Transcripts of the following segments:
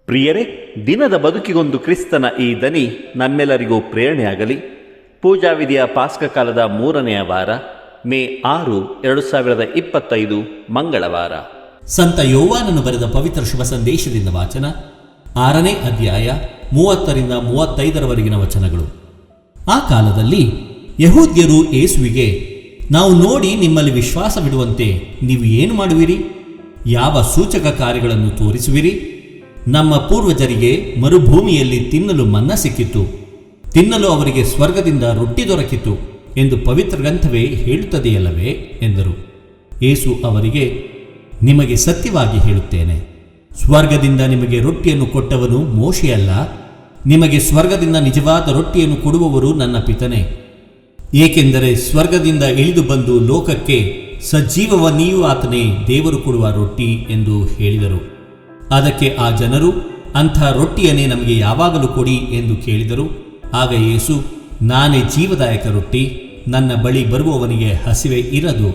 ಪ್ರಿಯರೇ, ದಿನದ ಬದುಕಿಗೊಂದು ಕ್ರಿಸ್ತನ ಈ ದನಿ ನಮ್ಮೆಲ್ಲರಿಗೂ ಪ್ರೇರಣೆಯಾಗಲಿ. ಪೂಜಾ ವಿಧಿಯ ಪಾಸ್ಕ ಕಾಲದ 3ನೆಯ ವಾರ, ಮೇ 6, 2025 ಮಂಗಳವಾರ. ಸಂತ ಯೋವಾನನು ಬರೆದ ಪವಿತ್ರ ಶುಭ ಸಂದೇಶದಿಂದ ವಾಚನ. 6ನೇ ಅಧ್ಯಾಯ 30ರಿಂದ 35ರವರೆಗಿನ ವಚನಗಳು. ಆ ಕಾಲದಲ್ಲಿ ಯಹೂದ್ಯರು ಯೇಸುವಿಗೆ, ನಾವು ನೋಡಿ ನಿಮ್ಮಲ್ಲಿ ವಿಶ್ವಾಸವಿಡುವಂತೆ ನೀವು ಏನು ಮಾಡುವಿರಿ? ಯಾವ ಸೂಚಕ ಕಾರ್ಯಗಳನ್ನು ತೋರಿಸುವಿರಿ? ನಮ್ಮ ಪೂರ್ವಜರಿಗೆ ಮರುಭೂಮಿಯಲ್ಲಿ ತಿನ್ನಲು ಮನ್ನ ಸಿಕ್ಕಿತು, ತಿನ್ನಲು ಅವರಿಗೆ ಸ್ವರ್ಗದಿಂದ ರೊಟ್ಟಿ ದೊರಕಿತು ಎಂದು ಪವಿತ್ರ ಗ್ರಂಥವೇ ಹೇಳುತ್ತದೆಯಲ್ಲವೇ ಎಂದರು. ಯೇಸು ಅವರಿಗೆ, ನಿಮಗೆ ಸತ್ಯವಾಗಿ ಹೇಳುತ್ತೇನೆ, ಸ್ವರ್ಗದಿಂದ ನಿಮಗೆ ರೊಟ್ಟಿಯನ್ನು ಕೊಟ್ಟವನು ಮೋಶೆಯಲ್ಲ, ನಿಮಗೆ ಸ್ವರ್ಗದಿಂದ ನಿಜವಾದ ರೊಟ್ಟಿಯನ್ನು ಕೊಡುವವರು ನನ್ನ ಪಿತನೇ. ಏಕೆಂದರೆ ಸ್ವರ್ಗದಿಂದ ಇಳಿದು ಬಂದು ಲೋಕಕ್ಕೆ ಸಜೀವವನ್ನೀಯೂ ಆತನೇ ದೇವರು ಕೊಡುವ ರೊಟ್ಟಿ ಎಂದು ಹೇಳಿದರು. ಅದಕ್ಕೆ ಆ ಜನರು, ಅಂಥ ರೊಟ್ಟಿಯನ್ನೇ ನಮಗೆ ಯಾವಾಗಲೂ ಕೊಡಿ ಎಂದು ಕೇಳಿದರು. ಆಗ ಯೇಸು, ನಾನೇ ಜೀವದಾಯಕ ರೊಟ್ಟಿ, ನನ್ನ ಬಳಿ ಬರುವವನಿಗೆ ಹಸಿವೆ ಇರದು,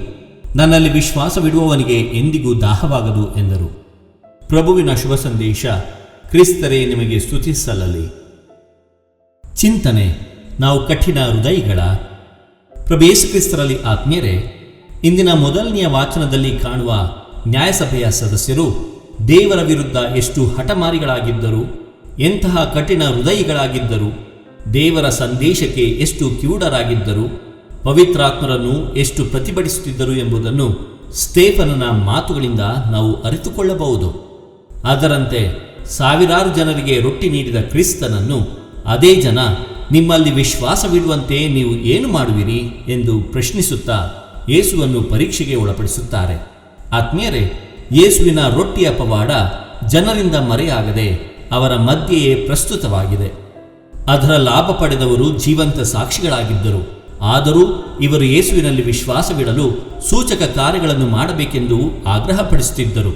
ನನ್ನಲ್ಲಿ ವಿಶ್ವಾಸವಿಡುವವನಿಗೆ ಎಂದಿಗೂ ದಾಹವಾಗದು ಎಂದರು. ಪ್ರಭುವಿನ ಶುಭ ಸಂದೇಶ. ಕ್ರಿಸ್ತರೇ ನಿಮಗೆ ಸ್ತುತಿಸಲಲಿ. ಚಿಂತನೆ. ನಾವು ಕಠಿಣ ಹೃದಯಿಗಳ? ಪ್ರಭು ಯೇಸು ಕ್ರಿಸ್ತರಲ್ಲಿ ಆತ್ಮೀಯರೇ, ಇಂದಿನ ಮೊದಲನೆಯ ವಾಚನದಲ್ಲಿ ಕಾಣುವ ನ್ಯಾಯಸಭೆಯ ಸದಸ್ಯರು ದೇವರ ವಿರುದ್ಧ ಎಷ್ಟು ಹಠಮಾರಿಗಳಾಗಿದ್ದರು, ಎಂತಹ ಕಠಿಣ ಹೃದಯಿಗಳಾಗಿದ್ದರು, ದೇವರ ಸಂದೇಶಕ್ಕೆ ಎಷ್ಟು ಕಿವುಡರಾಗಿದ್ದರು, ಪವಿತ್ರಾತ್ಮರನ್ನು ಎಷ್ಟು ಪ್ರತಿಭಟಿಸುತ್ತಿದ್ದರು ಎಂಬುದನ್ನು ಸ್ಟೇಫನನ ಮಾತುಗಳಿಂದ ನಾವು ಅರಿತುಕೊಳ್ಳಬಹುದು. ಅದರಂತೆ ಸಾವಿರಾರು ಜನರಿಗೆ ರೊಟ್ಟಿ ನೀಡಿದ ಕ್ರಿಸ್ತನನ್ನು ಅದೇ ಜನ, ನಿಮ್ಮಲ್ಲಿ ವಿಶ್ವಾಸವಿಡುವಂತೆ ನೀವು ಏನು ಮಾಡುವಿರಿ ಎಂದು ಪ್ರಶ್ನಿಸುತ್ತಾ ಯೇಸುವನ್ನು ಪರೀಕ್ಷೆಗೆ ಒಳಪಡಿಸುತ್ತಾರೆ. ಆತ್ಮೀಯರೇ, ಯೇಸುವಿನ ರೊಟ್ಟಿಯ ಪವಾಡ ಜನರಿಂದ ಮರೆಯಾಗದೆ ಅವರ ಮಧ್ಯೆಯೇ ಪ್ರಸ್ತುತವಾಗಿದೆ. ಅದರ ಲಾಭ ಪಡೆದವರು ಜೀವಂತ ಸಾಕ್ಷಿಗಳಾಗಿದ್ದರು. ಆದರೂ ಇವರು ಯೇಸುವಿನಲ್ಲಿ ವಿಶ್ವಾಸವಿಡಲು ಸೂಚಕ ಕಾರ್ಯಗಳನ್ನು ಮಾಡಬೇಕೆಂದು ಆಗ್ರಹಪಡಿಸುತ್ತಿದ್ದರು.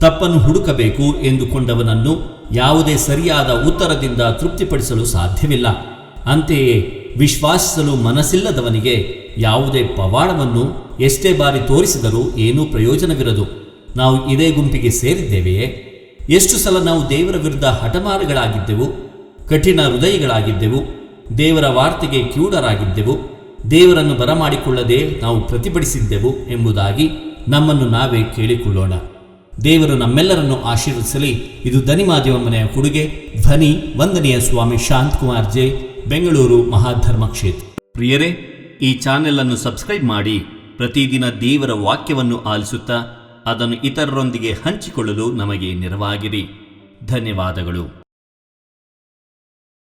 ತಪ್ಪನ್ನು ಹುಡುಕಬೇಕು ಎಂದುಕೊಂಡವನನ್ನು ಯಾವುದೇ ಸರಿಯಾದ ಉತ್ತರದಿಂದ ತೃಪ್ತಿಪಡಿಸಲು ಸಾಧ್ಯವಿಲ್ಲ. ಅಂತೆಯೇ ವಿಶ್ವಾಸಿಸಲು ಮನಸ್ಸಿಲ್ಲದವನಿಗೆ ಯಾವುದೇ ಪವಾಡವನ್ನು ಎಷ್ಟೇ ಬಾರಿ ತೋರಿಸಿದರೂ ಏನೂ ಪ್ರಯೋಜನವಿರದು. ನಾವು ಇದೇ ಗುಂಪಿಗೆ ಸೇರಿದ್ದೇವೆಯೇ? ಎಷ್ಟು ಸಲ ನಾವು ದೇವರ ವಿರುದ್ಧ ಹಠಮಾರಿಗಳಾಗಿದ್ದೆವು, ಕಠಿಣ ಹೃದಯಿಗಳಾಗಿದ್ದೆವು, ದೇವರ ವಾರ್ತೆಗೆ ಕಿವುಡರಾಗಿದ್ದೆವು, ದೇವರನ್ನು ಬರಮಾಡಿಕೊಳ್ಳದೆ ನಾವು ಪ್ರತಿಭಟಿಸಿದ್ದೆವು ಎಂಬುದಾಗಿ ನಮ್ಮನ್ನು ನಾವೇ ಕೇಳಿಕೊಳ್ಳೋಣ. ದೇವರು ನಮ್ಮೆಲ್ಲರನ್ನು ಆಶೀರ್ವದಿಸಲಿ. ಇದು ಧನಿಮಾಧ್ಯಮ ಮನೆಯ ಕೊಡುಗೆ. ಧ್ವನಿ ವಂದನೆಯ ಸ್ವಾಮಿ ಶಾಂತಕುಮಾರ್ ಜೆ, ಬೆಂಗಳೂರು ಮಹಾಧರ್ಮ ಕ್ಷೇತ್ರ. ಪ್ರಿಯರೇ, ಈ ಚಾನೆಲ್ ಅನ್ನು ಸಬ್ಸ್ಕ್ರೈಬ್ ಮಾಡಿ ಪ್ರತಿದಿನ ದೇವರ ವಾಕ್ಯವನ್ನು ಆಲಿಸುತ್ತಾ ಅದನ್ನು ಇತರರೊಂದಿಗೆ ಹಂಚಿಕೊಳ್ಳಲು ನಮಗೆ ನೆರವಾಗಿರಿ. ಧನ್ಯವಾದಗಳು.